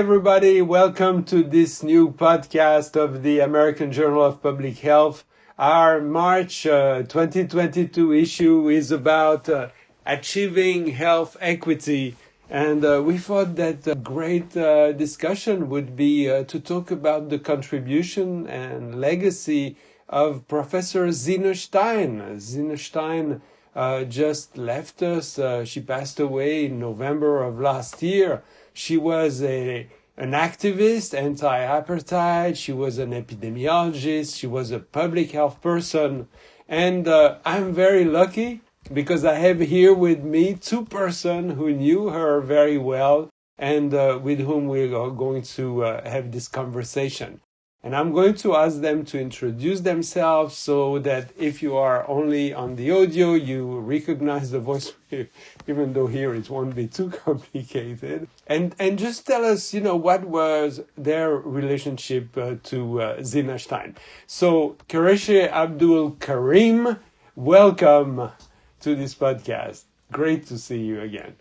everybody. Welcome to this new podcast of the American Journal of Public Health. Our March 2022 issue is about achieving health equity. And we thought that a great discussion would be to talk about the contribution and legacy of Professor Zena Stein. Zena Stein just left us. She passed away in November of last year. She was an activist, anti-apartheid. She was an epidemiologist. She was a public health person. And I'm very lucky because I have here with me two persons who knew her very well and with whom we are going to have this conversation. And I'm going to ask them to introduce themselves so that if you are only on the audio, you recognize the voice, even though here it won't be too complicated. And just tell us, what was their relationship to Zena Stein. So, Trisha Abdul-Karim, welcome to this podcast. Great to see you again.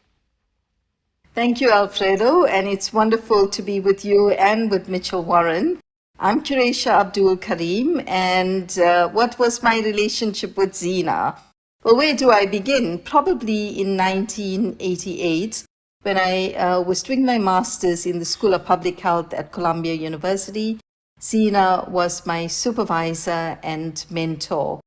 Thank you, Alfredo, and it's wonderful to be with you and with Michel Warren. I'm Trisha Abdul-Karim, and what was my relationship with Zena? Well, where do I begin? Probably in 1988, when I was doing my master's in the School of Public Health at Columbia University. Zena was my supervisor and mentor.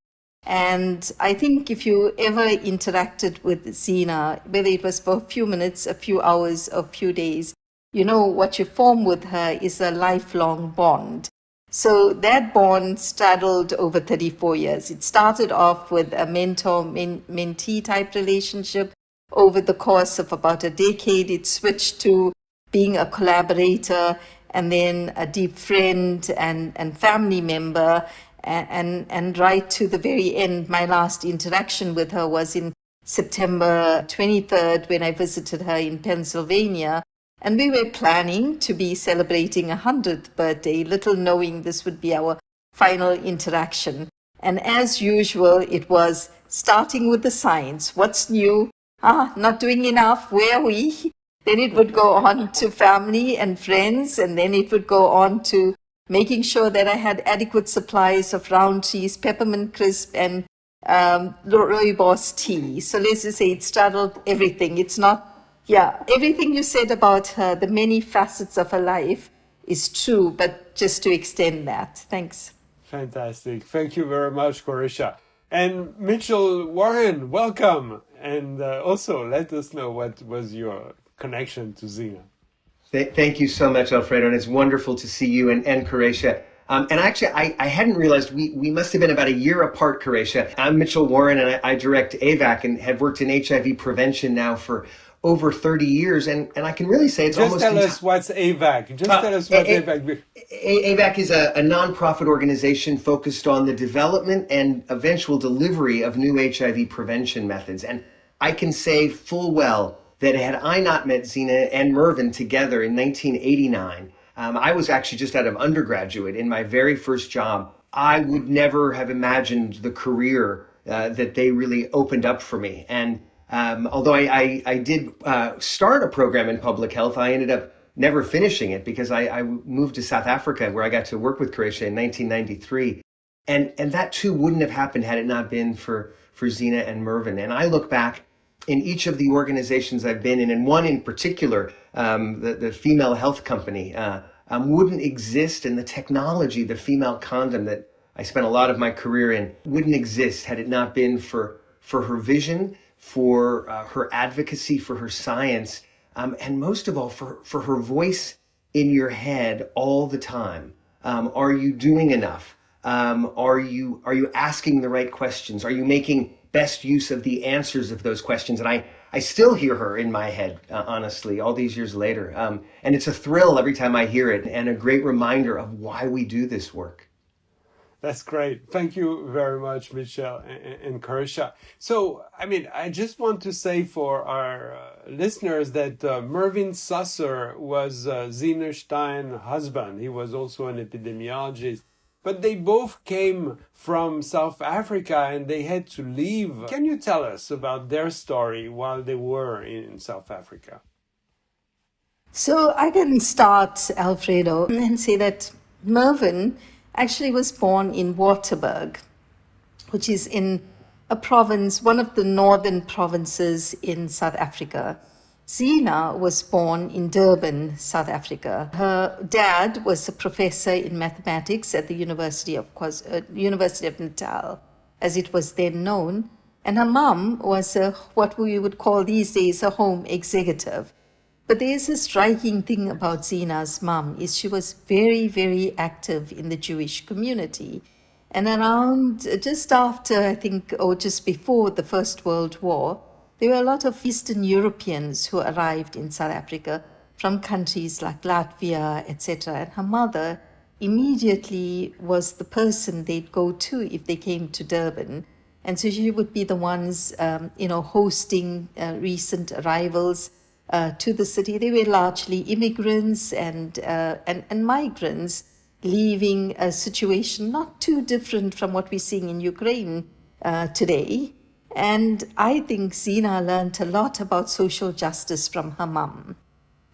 And I think if you ever interacted with Zena, whether it was for a few minutes, a few hours, or a few days, what you form with her is a lifelong bond. So that bond straddled over 34 years. It started off with a mentor-mentee type relationship. Over the course of about a decade, it switched to being a collaborator and then a deep friend and family member. And right to the very end, my last interaction with her was in September 23rd when I visited her in Pennsylvania. And we were planning to be celebrating 100th birthday, little knowing this would be our final interaction. And as usual, it was starting with the science. What's new? Not doing enough. Where are we? Then it would go on to family and friends, and then it would go on to making sure that I had adequate supplies of round cheese, peppermint crisp, and rooibos tea. So let's just say it straddled everything. It's not, everything you said about her, the many facets of her life is true, but just to extend that. Thanks. Fantastic. Thank you very much, Quarraisha. And Michel Warren, welcome. And also let us know what was your connection to Zena. Thank you so much, Alfredo, and it's wonderful to see you and Quarraisha. And actually, I hadn't realized we must have been about a year apart, Quarraisha. I'm Michel Warren, and I direct AVAC and have worked in HIV prevention now for over 30 years. And I can really say it's almost... Just tell us what's AVAC. Tell us what AVAC... AVAC is a nonprofit organization focused on the development and eventual delivery of new HIV prevention methods. And I can say full well that had I not met Zena and Mervyn together in 1989, I was actually just out of undergraduate in my very first job. I would never have imagined the career that they really opened up for me. And although I did start a program in public health, I ended up never finishing it because I moved to South Africa where I got to work with Quarraisha in 1993. And that too wouldn't have happened had it not been for Zena and Mervyn. And I look back in each of the organizations I've been in, and one in particular, the female health company, wouldn't exist, and the technology, the female condom that I spent a lot of my career in, wouldn't exist had it not been for her vision, for her advocacy, for her science, and most of all, for her voice in your head all the time. Are you doing enough? Are you asking the right questions? Are you making best use of the answers of those questions? And I still hear her in my head, honestly, all these years later. And it's a thrill every time I hear it, and a great reminder of why we do this work. That's great. Thank you very much, Michel and Quarraisha. So, I just want to say for our listeners that Mervyn Susser was Zena Stein's husband. He was also an epidemiologist. But they both came from South Africa and they had to leave. Can you tell us about their story while they were in South Africa? So I can start, Alfredo, and say that Mervyn actually was born in Waterberg, which is in a province, one of the northern provinces in South Africa. Zena was born in Durban, South Africa. Her dad was a professor in mathematics at the University of Natal, as it was then known, and her mum was what we would call these days a home executive. But there's a striking thing about Zena's mum is she was very, very active in the Jewish community. And around just after, I think, or just before the First World War, there were a lot of Eastern Europeans who arrived in South Africa from countries like Latvia, etc. And her mother immediately was the person they'd go to if they came to Durban. And so she would be the ones, hosting recent arrivals to the city. They were largely immigrants and migrants leaving a situation not too different from what we're seeing in Ukraine today. And I think Zena learned a lot about social justice from her mum.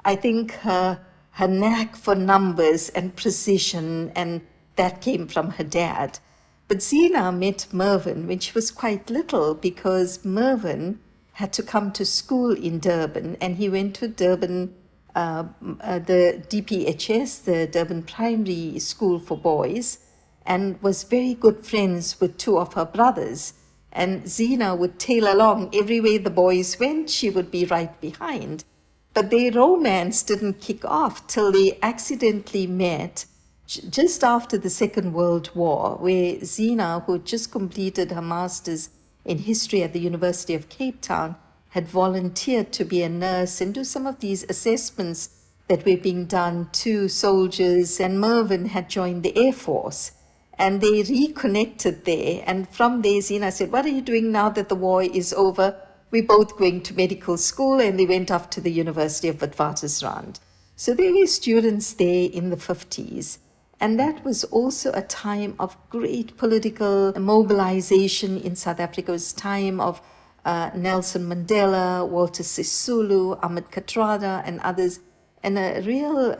I think her knack for numbers and precision, and that came from her dad. But Zena met Mervyn when she was quite little, because Mervyn had to come to school in Durban, and he went to Durban, the DPHS, the Durban Primary School for Boys, and was very good friends with two of her brothers. And Zena would tail along everywhere the boys went, she would be right behind. But their romance didn't kick off till they accidentally met just after the Second World War, where Zena, who had just completed her master's in history at the University of Cape Town, had volunteered to be a nurse and do some of these assessments that were being done to soldiers. And Mervyn had joined the Air Force. And they reconnected there. And from there, Zena said, "What are you doing now that the war is over?" "We're both going to medical school," and they went off to the University of Witwatersrand. So they were students there in the 50s. And that was also a time of great political mobilization in South Africa. It was a time of Nelson Mandela, Walter Sisulu, Ahmed Kathrada, and others, and a real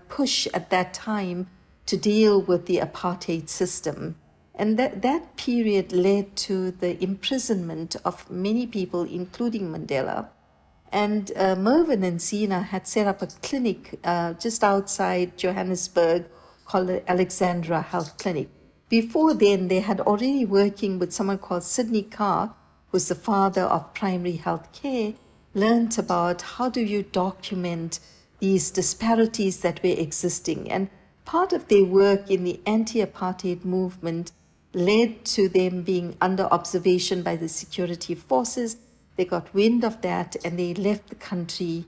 push at that time to deal with the apartheid system. And that period led to the imprisonment of many people, including Mandela. And Mervyn and Zena had set up a clinic just outside Johannesburg called the Alexandra Health Clinic. Before then, they had already working with someone called Sidney Carr, who's the father of primary health care, learned about how do you document these disparities that were existing. And part of their work in the anti-apartheid movement led to them being under observation by the security forces. They got wind of that and they left the country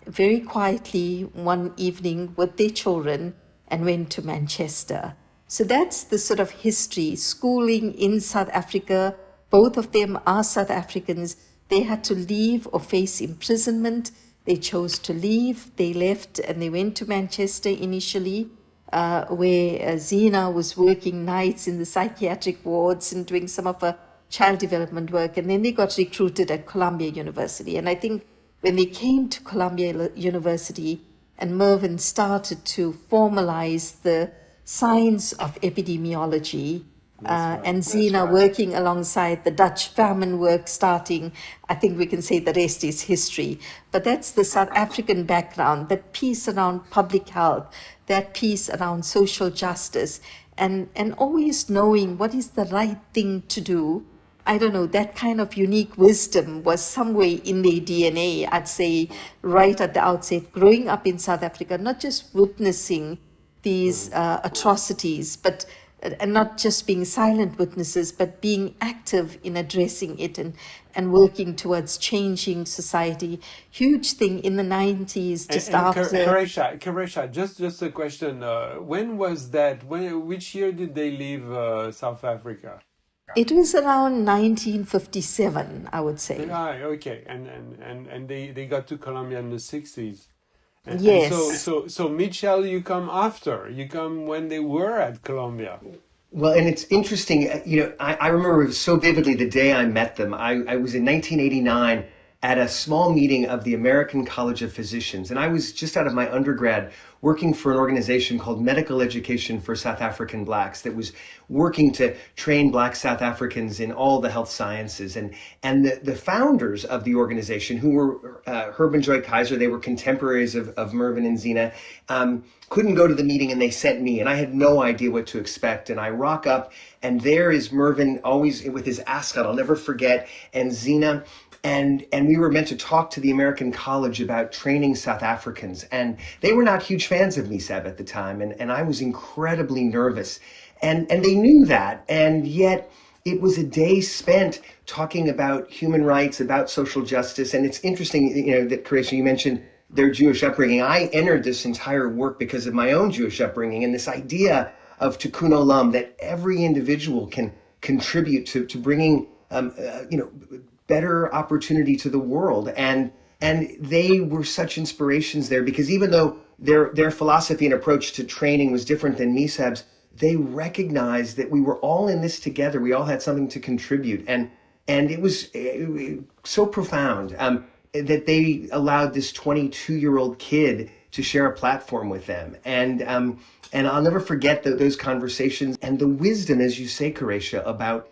very quietly one evening with their children and went to Manchester. So that's the sort of history. Schooling in South Africa, both of them are South Africans. They had to leave or face imprisonment. They chose to leave. They left and they went to Manchester initially, where Zena was working nights in the psychiatric wards and doing some of her child development work. And then they got recruited at Columbia University. And I think when they came to Columbia University and Mervyn started to formalize the science of epidemiology, and Zena working alongside the Dutch famine work starting, I think we can say the rest is history. But that's the South African background, that piece around public health, that piece around social justice, and always knowing what is the right thing to do. I don't know, that kind of unique wisdom was somewhere in their DNA, I'd say, right at the outset, growing up in South Africa, not just witnessing these atrocities, but and not just being silent witnesses, but being active in addressing it and working towards changing society. Huge thing in the 90s, just after... Quarraisha, just a question. When was that? Which year did they leave South Africa? It was around 1957, I would say. Okay. And they got to Colombia in the 60s. Yes. And so Michel, you come after. You come when they were at Columbia. Well, and it's interesting, I remember so vividly the day I met them. I was in 1989. at a small meeting of the American College of Physicians. And I was just out of my undergrad working for an organization called Medical Education for South African Blacks that was working to train Black South Africans in all the health sciences. And the founders of the organization, who were Herb and Joy Kaiser, they were contemporaries of Mervyn and Zena, couldn't go to the meeting, and they sent me, and I had no idea what to expect. And I rock up, and there is Mervyn, always with his ascot, I'll never forget, and Zena. And we were meant to talk to the American College about training South Africans. And they were not huge fans of MISAB at the time. And I was incredibly nervous. And they knew that. And yet it was a day spent talking about human rights, about social justice. And it's interesting, that Quarraisha, you mentioned their Jewish upbringing. I entered this entire work because of my own Jewish upbringing and this idea of tikkun olam, that every individual can contribute to bringing, better opportunity to the world. And they were such inspirations there, because even though their philosophy and approach to training was different than MISAB's, they recognized that we were all in this together. We all had something to contribute. And it was so profound that they allowed this 22-year-old kid to share a platform with them. And I'll never forget those conversations and the wisdom, as you say, Quarraisha, about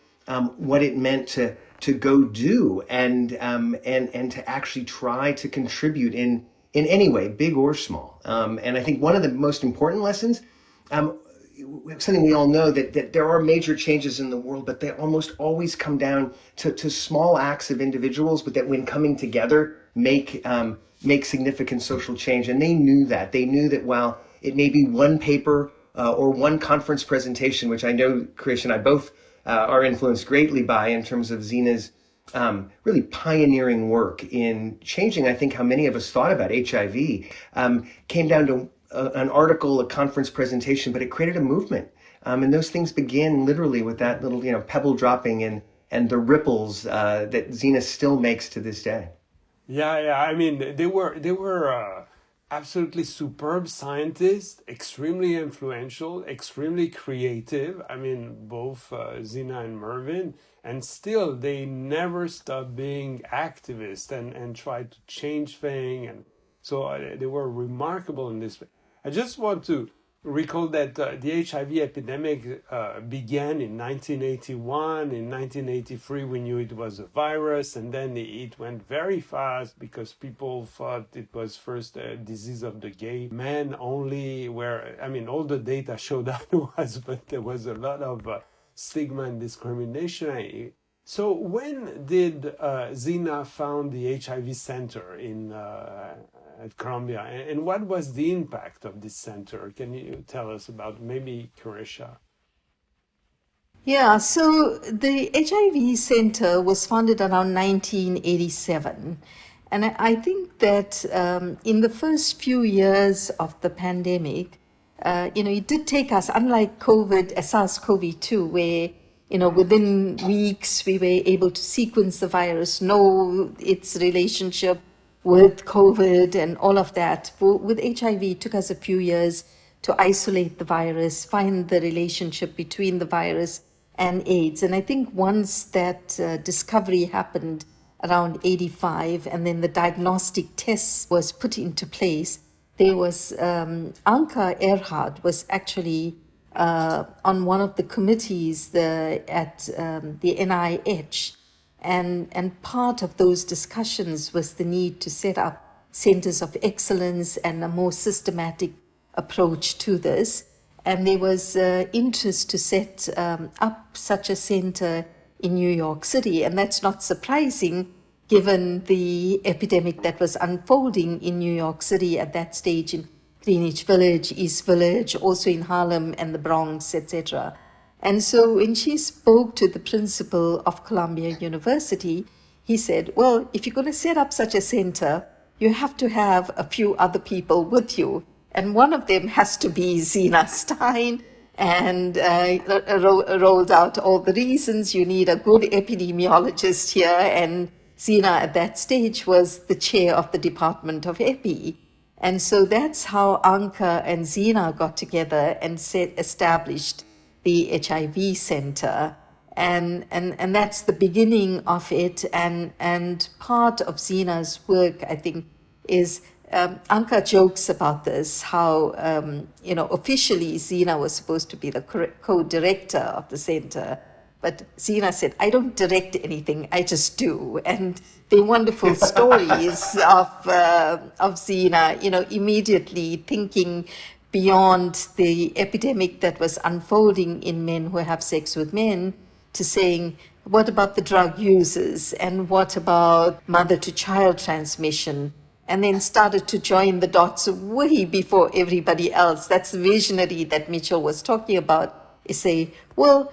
what it meant to go do and to actually try to contribute in any way, big or small. And I think one of the most important lessons, something we all know, that there are major changes in the world, but they almost always come down to small acts of individuals, but that when coming together make significant social change. And they knew that. They knew that while it may be one paper or one conference presentation, which I know Quarraisha and I both are influenced greatly by, in terms of Zena's really pioneering work in changing, I think, how many of us thought about HIV, came down to an article, a conference presentation, but it created a movement. And those things begin literally with that little, pebble dropping and the ripples that Zena still makes to this day. Yeah. I mean, they were absolutely superb scientists, extremely influential, extremely creative. I mean, both Zena and Mervyn, and still they never stopped being activists and tried to change things. And so they were remarkable in this. I just want to recall that the HIV epidemic began in 1981. In 1983, we knew it was a virus, and then it went very fast because people thought it was first a disease of the gay men only, all the data showed that it was, but there was a lot of stigma and discrimination. So when did Zena found the HIV center at Columbia, and what was the impact of this center? Can you tell us about, maybe Quarraisha? Yeah, so the HIV Center was founded around 1987. And I think that in the first few years of the pandemic, it did take us, unlike SARS-CoV-2, where, within weeks we were able to sequence the virus, know its relationship with COVID and all of that. With HIV, it took us a few years to isolate the virus, find the relationship between the virus and AIDS. And I think once that discovery happened around 85, and then the diagnostic tests was put into place, there was Anka Erhard was actually on one of the committees at the NIH. And part of those discussions was the need to set up centers of excellence and a more systematic approach to this. And there was interest to set up such a center in New York City. And that's not surprising, given the epidemic that was unfolding in New York City at that stage, in Greenwich Village, East Village, also in Harlem and the Bronx, etc. And so when she spoke to the principal of Columbia University, he said, well, if you're going to set up such a center, you have to have a few other people with you. And one of them has to be Zena Stein, and rolled out all the reasons. You need a good epidemiologist here. And Zena at that stage was the chair of the Department of Epi. And so that's how Anka and Zena got together and established the HIV Center. And that's the beginning of it. And part of Zena's work, I think, is Anka jokes about this, how, officially Zena was supposed to be the co-director of the center. But Zena said, I don't direct anything, I just do. And the wonderful stories of Zena, immediately thinking beyond the epidemic that was unfolding in men who have sex with men, to saying, what about the drug users? And what about mother-to-child transmission? And then started to join the dots way before everybody else. That's the visionary that Michel was talking about, is say, well,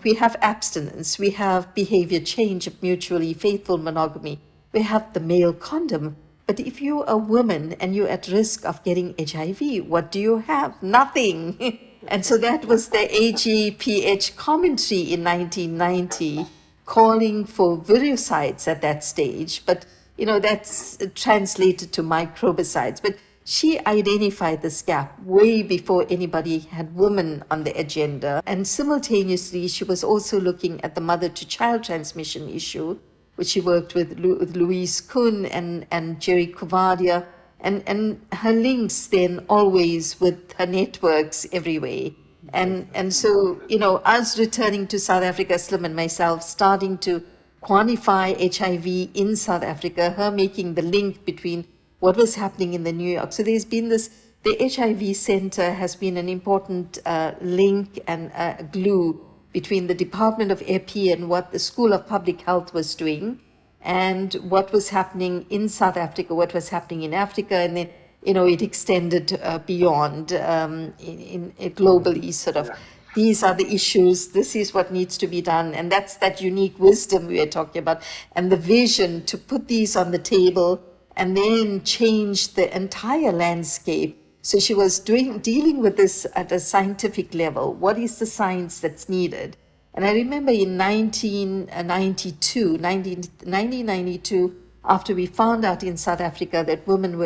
we have abstinence, we have behavior change of mutually faithful monogamy, we have the male condom. But if you're a woman and you're at risk of getting HIV, what do you have? Nothing. And so that was the AJPH commentary in 1990, calling for virucides at that stage. But, that's translated to microbicides. But she identified this gap way before anybody had women on the agenda. And simultaneously, she was also looking at the mother-to-child transmission issue, which she worked with Louise Kuhn and Jerry Kuvadia, and her links then always with her networks everywhere. And so, us returning to South Africa, Slim and myself, starting to quantify HIV in South Africa, her making the link between what was happening in the New York. So there's been the HIV Center has been an important link and glue between the Department of Epi and what the School of Public Health was doing, and what was happening in South Africa, what was happening in Africa, and then, it extended beyond globally, sort of. Yeah. These are the issues, this is what needs to be done, and that's that unique wisdom we are talking about, and the vision to put these on the table and then change the entire landscape. So she was dealing with this at a scientific level. What is the science that's needed? And I remember in 1992, after we found out in South Africa that women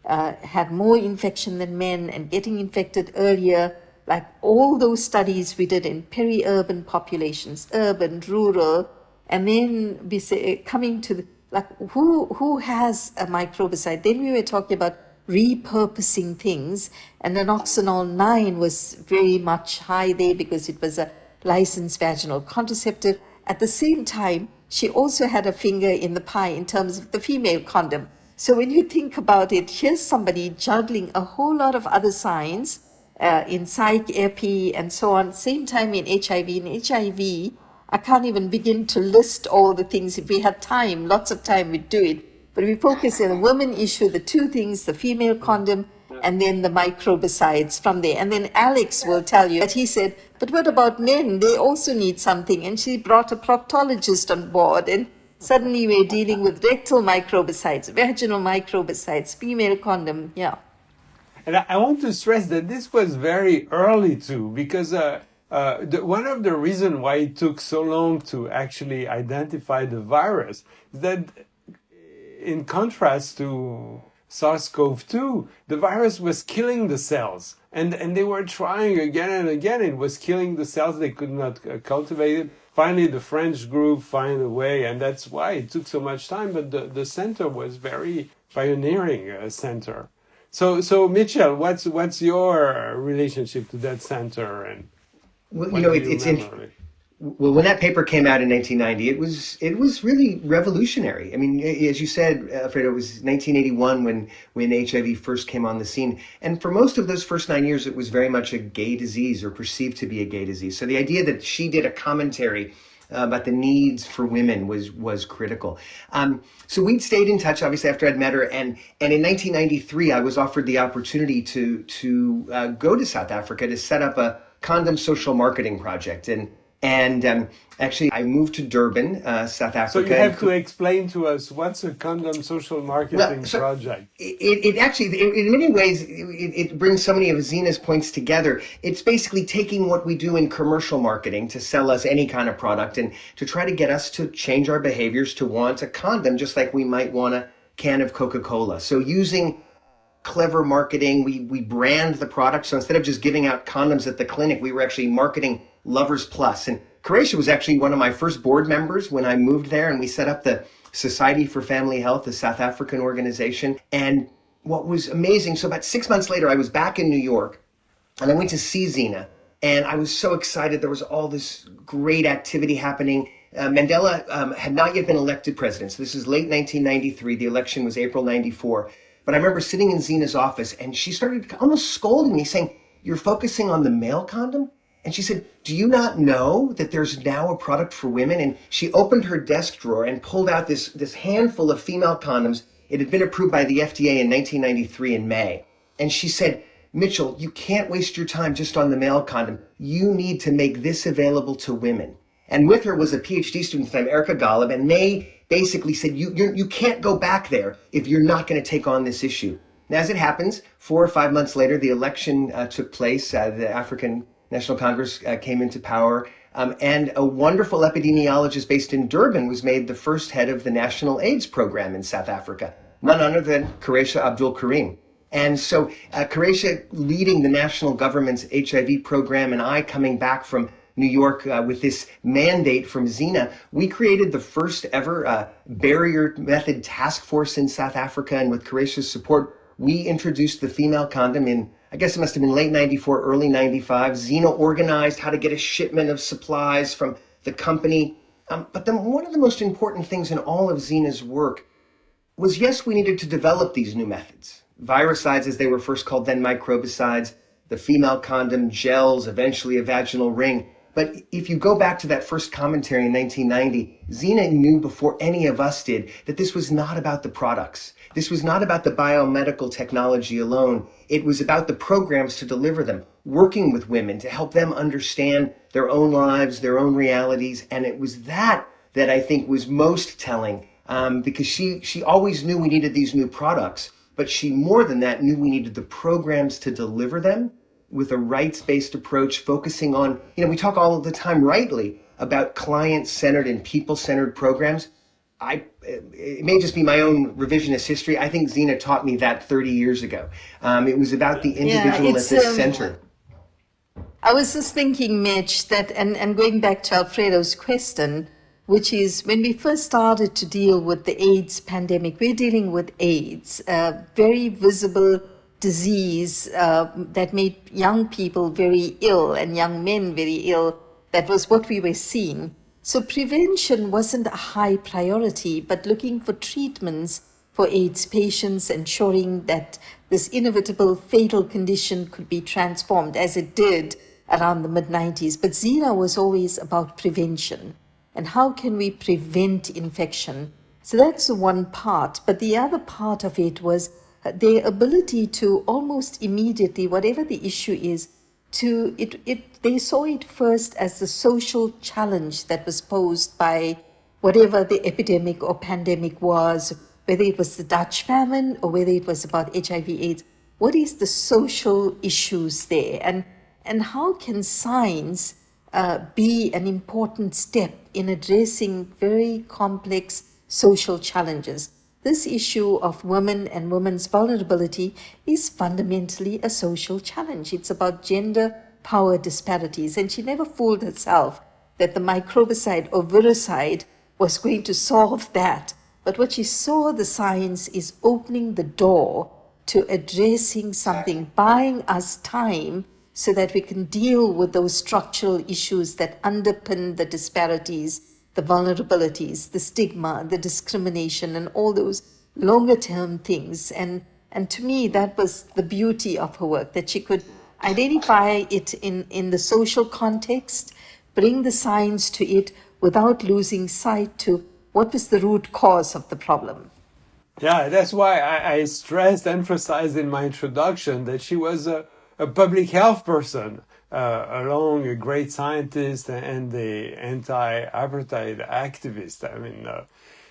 had more infection than men and getting infected earlier, like all those studies we did in peri-urban populations, urban, rural, and then we say, coming to who has a microbicide? Then we were talking about repurposing things, and anoxanol 9 was very much high there because it was a licensed vaginal contraceptive. At the same time, she also had a finger in the pie in terms of the female condom. So when you think about it, here's somebody juggling a whole lot of other science in psych, epi, and so on, same time in HIV. In HIV, I can't even begin to list all the things. If we had time, lots of time, we'd do it. But we focus on the women issue, the two things, the female condom, and then the microbicides from there. And then Alex will tell you that he said, but what about men? They also need something. And she brought a proctologist on board, and suddenly we're dealing with rectal microbicides, vaginal microbicides, female condom, yeah. And I want to stress that this was very early too, because one of the reasons why it took so long to actually identify the virus is that, in contrast to SARS-CoV-2, the virus was killing the cells. And they were trying again and again. It was killing the cells. They could not cultivate it. Finally, the French group found a way, and that's why it took so much time. But the center was very pioneering center. So Michel, what's your relationship to that center? And well, well, when that paper came out in 1990, it was really revolutionary. I mean, as you said, Alfredo, it was 1981 when HIV first came on the scene. And for most of those first 9 years, it was very much a gay disease, or perceived to be a gay disease. So the idea that she did a commentary about the needs for women was critical. So we'd stayed in touch, obviously, after I'd met her. And in 1993, I was offered the opportunity to go to South Africa to set up a condom social marketing project. And actually, I moved to Durban, South Africa. So you have to explain to us, what's a condom social marketing project? It actually, in many ways, it brings so many of Zena's points together. It's basically taking what we do in commercial marketing to sell us any kind of product and to try to get us to change our behaviors to want a condom, just like we might want a can of Coca-Cola. So using clever marketing, we brand the product. So instead of just giving out condoms at the clinic, we were actually marketing Lovers Plus and Quarraisha was actually one of my first board members when I moved there, and we set up the Society for Family Health, a South African organization. And what was amazing, so about 6 months later, I was back in New York, and I went to see Zena, and I was so excited. There was all this great activity happening. Mandela had not yet been elected president, so this is late 1993. The election was April 94. But I remember sitting in Zena's office, and she started almost scolding me, saying, "You're focusing on the male condom?" And she said, "Do you not know that there's now a product for women?" And she opened her desk drawer and pulled out this handful of female condoms. It had been approved by the FDA in 1993 in May. And she said, "Mitchell, you can't waste your time just on the male condom. You need to make this available to women." And with her was a PhD student named Erica Golub, and they basically said, you can't go back there if you're not going to take on this issue. Now, as it happens, 4 or 5 months later, the election took place. The African National Congress came into power, and a wonderful epidemiologist based in Durban was made the first head of the National AIDS Program in South Africa, none other than Trisha Abdul-Karim. And so Quarraisha leading the national government's HIV program, and I coming back from New York with this mandate from Zena, we created the first ever barrier method task force in South Africa. And with Quarraisha's support, we introduced the female condom in, I guess it must have been late 94, early 95. Zena organized how to get a shipment of supplies from the company. But then one of the most important things in all of Zena's work was, yes, we needed to develop these new methods. Virucides, as they were first called, then microbicides, the female condom, gels, eventually a vaginal ring. But if you go back to that first commentary in 1990, Zena knew before any of us did that this was not about the products. This was not about the biomedical technology alone. It was about the programs to deliver them, working with women to help them understand their own lives, their own realities. And it was that I think was most telling, because she always knew we needed these new products, but she more than that knew we needed the programs to deliver them with a rights-based approach, focusing on, we talk all the time rightly about client-centered and people-centered programs. It may just be my own revisionist history. I think Zena taught me that 30 years ago. It was about the individual at the center. I was just thinking, Mitch, that, and going back to Alfredo's question, which is when we first started to deal with the AIDS pandemic, we're dealing with AIDS, a very visible disease that made young people very ill and young men very ill. That was what we were seeing. So prevention wasn't a high priority, but looking for treatments for AIDS patients, ensuring that this inevitable fatal condition could be transformed, as it did around the mid-90s. But Zena was always about prevention. And how can we prevent infection? So that's the one part. But the other part of it was their ability to almost immediately, whatever the issue is, they saw it first as the social challenge that was posed by whatever the epidemic or pandemic was, whether it was the Dutch famine or whether it was about HIV/AIDS. What is the social issues there? And how can science be an important step in addressing very complex social challenges? This issue of women and women's vulnerability is fundamentally a social challenge. It's about gender power disparities. And she never fooled herself that the microbicide or virucide was going to solve that. But what she saw, the science, is opening the door to addressing something, buying us time so that we can deal with those structural issues that underpin the disparities, the vulnerabilities, the stigma, the discrimination, and all those longer term things. And to me, that was the beauty of her work, that she could identify it in the social context, bring the science to it without losing sight to what was the root cause of the problem. Yeah, that's why I emphasized in my introduction that she was a public health person, along a great scientist and the anti-apartheid activist.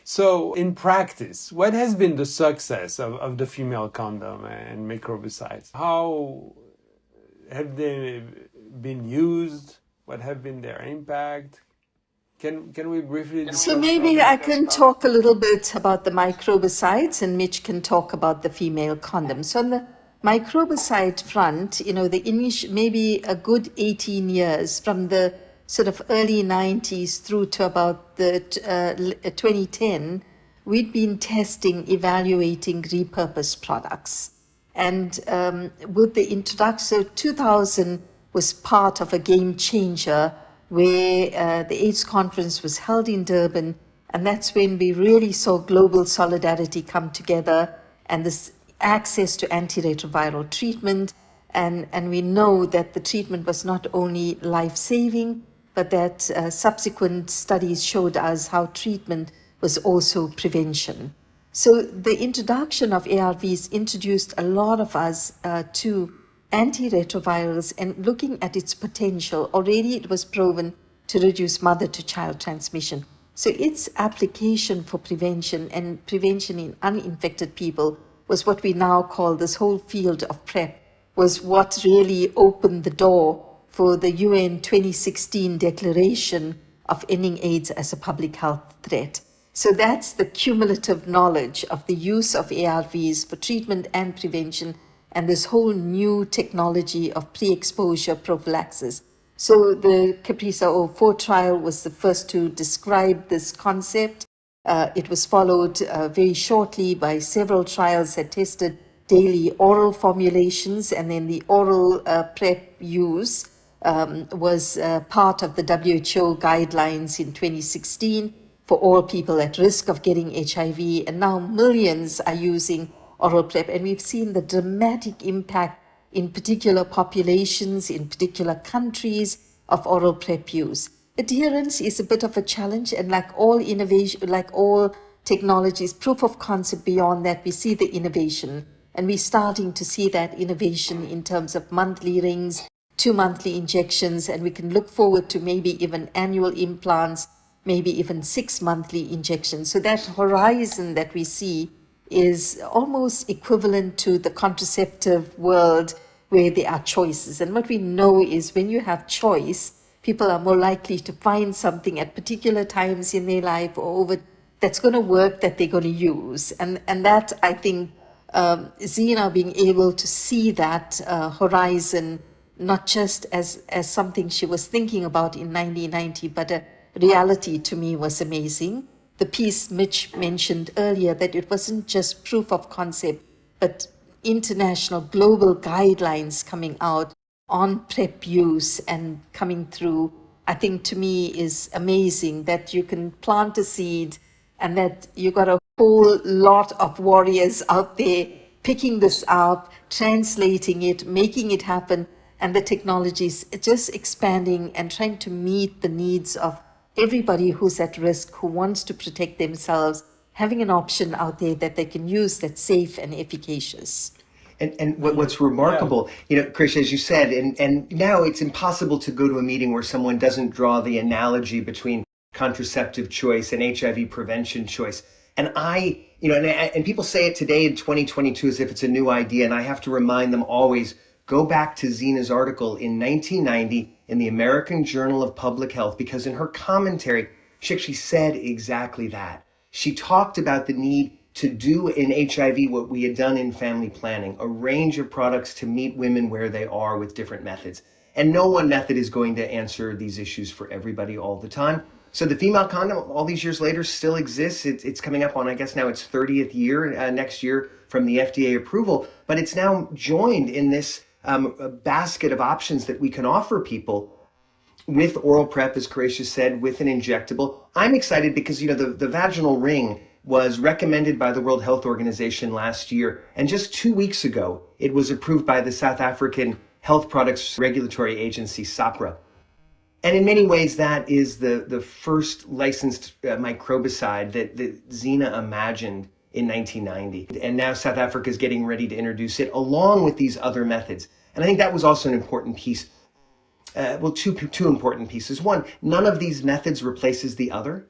So in practice, what has been the success of the female condom and microbicides? How have they been used? What have been their impact? Can we briefly discuss? So maybe I can talk a little bit about the microbicides, and Mitch can talk about the female condoms. So on the microbicide front, maybe a good 18 years from the sort of early 90s through to about the 2010, we'd been evaluating repurposed products. And with the introduction, so 2000 was part of a game changer where the AIDS conference was held in Durban, and that's when we really saw global solidarity come together and this access to antiretroviral treatment. And we know that the treatment was not only life-saving, but that subsequent studies showed us how treatment was also prevention. So the introduction of ARVs introduced a lot of us to antiretrovirals and looking at its potential. Already it was proven to reduce mother-to-child transmission. So its application for prevention and prevention in uninfected people was what we now call this whole field of PrEP, was what really opened the door for the UN 2016 declaration of ending AIDS as a public health threat. So that's the cumulative knowledge of the use of ARVs for treatment and prevention and this whole new technology of pre-exposure prophylaxis. So the CAPRISA 04 trial was the first to describe this concept. It was followed very shortly by several trials that tested daily oral formulations, and then the oral PrEP use was part of the WHO guidelines in 2016 for all people at risk of getting HIV, and now millions are using oral PrEP, and we've seen the dramatic impact in particular populations, in particular countries, of oral PrEP use. Adherence is a bit of a challenge, and like all innovation, like all technologies, proof of concept beyond that, we see the innovation, and we're starting to see that innovation in terms of monthly rings, 2 monthly injections, and we can look forward to maybe even annual implants, maybe even 6 monthly injections. So that horizon that we see is almost equivalent to the contraceptive world where there are choices. And what we know is when you have choice, people are more likely to find something at particular times in their life or over that's going to work, that they're going to use. And that, I think, Zena being able to see that horizon, not just as something she was thinking about in 1990, but a reality, to me was amazing. The piece Mitch mentioned earlier, that it wasn't just proof of concept, but international global guidelines coming out on PrEP use and coming through, I think to me is amazing, that you can plant a seed and that you got a whole lot of warriors out there picking this up, translating it, making it happen, and the technology is just expanding and trying to meet the needs of everybody who's at risk, who wants to protect themselves, having an option out there that they can use that's safe and efficacious. And what's remarkable, Quarraisha, as you said, and now it's impossible to go to a meeting where someone doesn't draw the analogy between contraceptive choice and HIV prevention choice. And and people say it today in 2022 as if it's a new idea, and I have to remind them always, go back to Zena's article in 1990 in the American Journal of Public Health, because in her commentary, she actually said exactly that. She talked about the need to do in HIV what we had done in family planning, a range of products to meet women where they are with different methods. And no one method is going to answer these issues for everybody all the time. So the female condom, all these years later, still exists. It's coming up on, I guess now it's 30th year next year from the FDA approval, but it's now joined in this basket of options that we can offer people with oral PrEP, as Quarraisha said, with an injectable. I'm excited because, the vaginal ring was recommended by the World Health Organization last year. And just 2 weeks ago, it was approved by the South African Health Products Regulatory Agency, SAPRA. And in many ways, that is the first licensed microbicide that Zena imagined in 1990. And now South Africa is getting ready to introduce it along with these other methods. And I think that was also an important piece. Two important pieces. One, none of these methods replaces the other.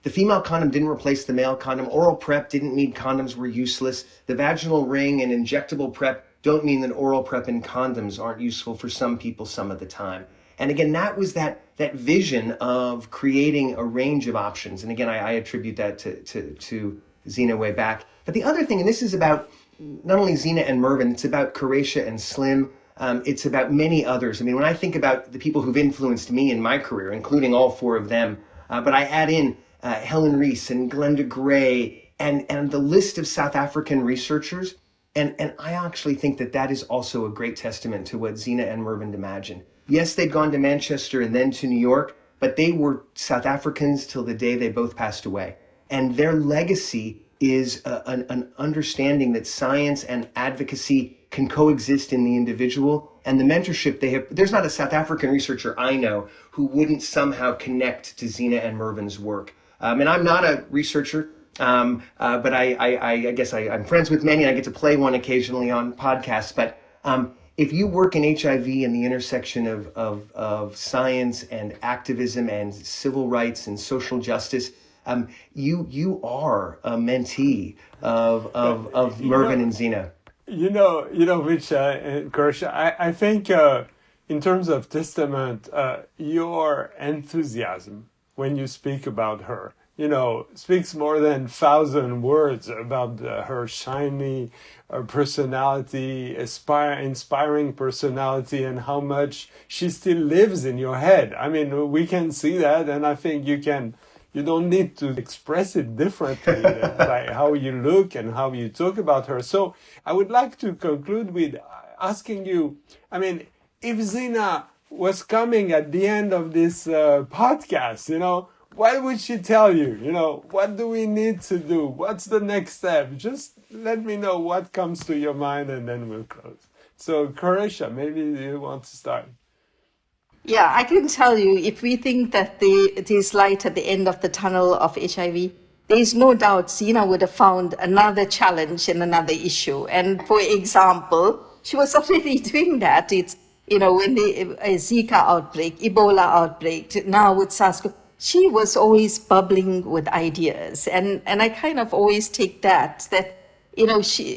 The female condom didn't replace the male condom. Oral PrEP didn't mean condoms were useless. The vaginal ring and injectable PrEP don't mean that oral PrEP and condoms aren't useful for some people some of the time. And again, that was that vision of creating a range of options. And again, I attribute that to Zena way back. But the other thing, and this is about not only Zena and Mervyn, it's about Quarraisha and Slim, It's about many others. I mean, when I think about the people who've influenced me in my career, including all four of them, but I add in Helen Rees and Glenda Gray and the list of South African researchers. And I actually think that is also a great testament to what Zena and Mervyn imagined. Yes, they'd gone to Manchester and then to New York, but they were South Africans till the day they both passed away. And their legacy is an understanding that science and advocacy can coexist in the individual. And the mentorship they have, there's not a South African researcher I know who wouldn't somehow connect to Zena and Mervyn's work. And I'm not a researcher, but I guess I'm friends with many and I get to play one occasionally on podcasts. But if you work in HIV and the intersection of science and activism and civil rights and social justice, you are a mentee of Mervyn and Zena. Which Quarraisha, I think in terms of testament, your enthusiasm when you speak about her, speaks more than 1,000 words about her shiny personality, inspiring personality, and how much she still lives in your head. I mean, we can see that, and I think you don't need to express it differently by how you look and how you talk about her. So I would like to conclude with asking you, I mean, if Zena was coming at the end of this podcast, what would she tell you? What do we need to do? What's the next step? Just let me know what comes to your mind and then we'll close. So Quarraisha, maybe you want to start. Yeah, I can tell you, if we think that there's light at the end of the tunnel of HIV, there is no doubt Zena would have found another challenge and another issue. And for example, she was already doing that. It's, when the Zika outbreak, Ebola outbreak, now with SARS-CoV, she was always bubbling with ideas. And I kind of always take that,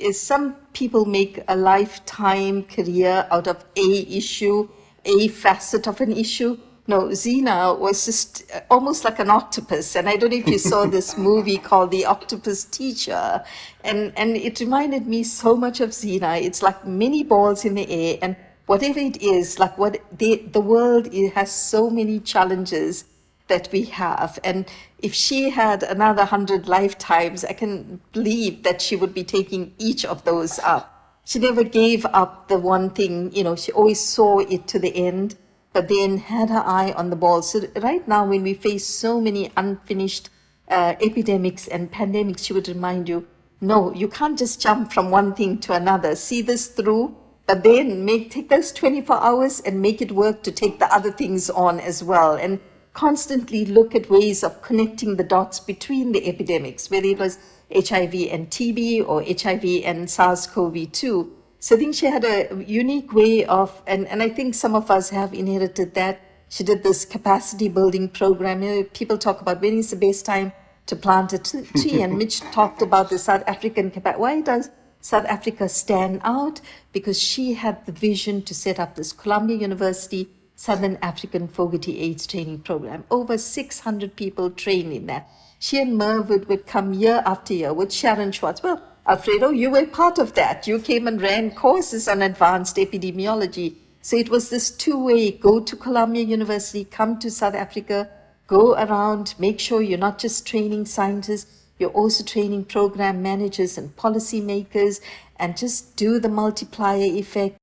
some people make a lifetime career out of a issue, a facet of an issue. No, Zena was just almost like an octopus. And I don't know if you saw this movie called The Octopus Teacher. And it reminded me so much of Zena. It's like many balls in the air. And whatever it is, like the world, it has so many challenges that we have. And if she had another 100 lifetimes, I can believe that she would be taking each of those up. She never gave up the one thing, she always saw it to the end, but then had her eye on the ball. So right now, when we face so many unfinished epidemics and pandemics, she would remind you, no, you can't just jump from one thing to another. See this through, but then take those 24 hours and make it work to take the other things on as well. And constantly look at ways of connecting the dots between the epidemics, whether it was HIV and TB or HIV and SARS-CoV-2. So I think she had a unique way of, and I think some of us have inherited that. She did this capacity building program. People talk about when is the best time to plant a tree, and Mitch talked about the South African capacity. Why does South Africa stand out? Because she had the vision to set up this Columbia University Southern African Fogarty AIDS training program. Over 600 people trained in that. She and Mervyn would come year after year with Sharon Schwartz. Well, Alfredo, you were part of that. You came and ran courses on advanced epidemiology. So it was this two-way, go to Columbia University, come to South Africa, go around, make sure you're not just training scientists, you're also training program managers and policymakers, and just do the multiplier effect.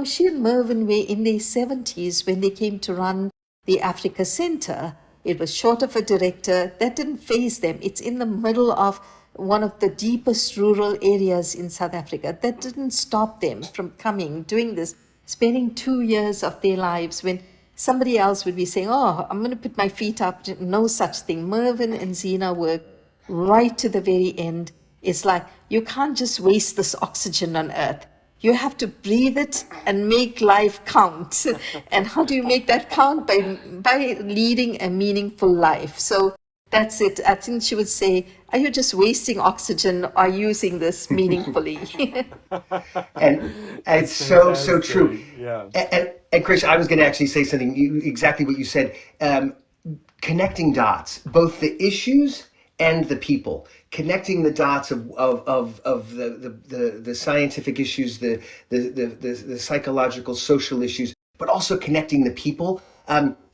She and Mervyn were in their 70s when they came to run the Africa Center. It was short of a director. That didn't faze them. It's in the middle of one of the deepest rural areas in South Africa. That didn't stop them from coming, doing this, spending 2 years of their lives when somebody else would be saying, oh, I'm going to put my feet up. No such thing. Mervyn and Zena worked right to the very end. It's like, you can't just waste this oxygen on Earth. You have to breathe it and make life count. And how do you make that count? By leading a meaningful life. So that's it. I think she would say, are you just wasting oxygen or using this meaningfully? and it's so true. Yeah. And Quarraisha, I was going to actually say something, exactly what you said. Connecting dots, both the issues and the people. connecting the dots of the scientific issues, the psychological, social issues, but also connecting the people.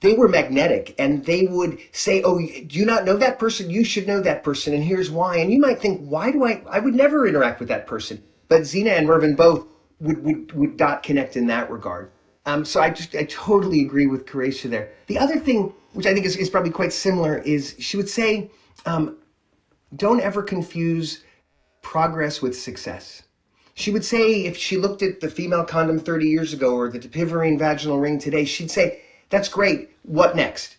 They were magnetic, and they would say, "Oh, do you not know that person? You should know that person, and here's why." And you might think, "Why do I would never interact with that person." But Zena and Mervyn both would dot connect in that regard. So I totally agree with Quarraisha there. The other thing, which I think is probably quite similar, is she would say, don't ever confuse progress with success. She would say, if she looked at the female condom 30 years ago or the dapivirine vaginal ring today, she'd say, that's great, what next?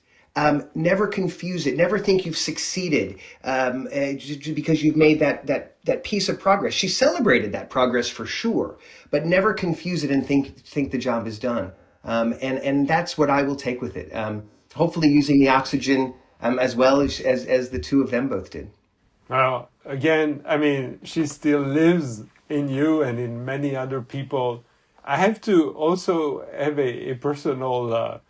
Never confuse it. Never think you've succeeded just because you've made that piece of progress. She celebrated that progress for sure, but never confuse it and think the job is done. And that's what I will take with it. Hopefully using the oxygen as well as the two of them both did. Well, again, I mean, she still lives in you and in many other people. I have to also have a personal,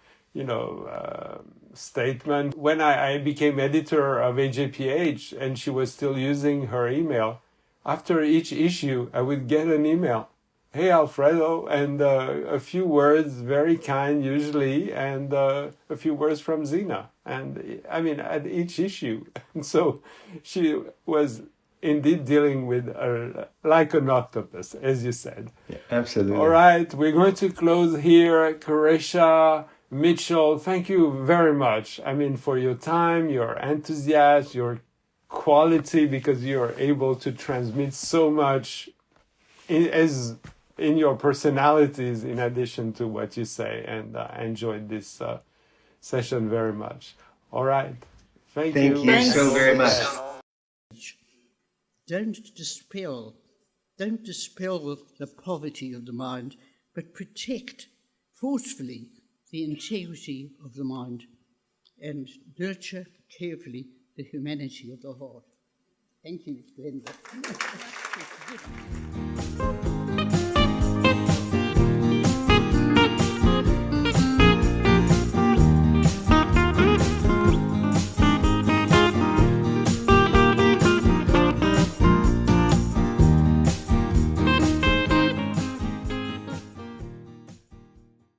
statement. When I became editor of AJPH and she was still using her email, after each issue, I would get an email. Hey, Alfredo, and a few words, very kind usually, and a few words from Zena. And I mean, at each issue. And so she was indeed dealing with like an octopus, as you said. Yeah, absolutely. All right, we're going to close here. Quarraisha, Michel, thank you very much. I mean, for your time, your enthusiasm, your quality, because you're able to transmit so much in your personalities in addition to what you say. And I enjoyed this session very much. All right. Thank you. Thank you so very much. Don't dispel the poverty of the mind, but protect forcefully the integrity of the mind and nurture carefully the humanity of the heart. Thank you, Glenda.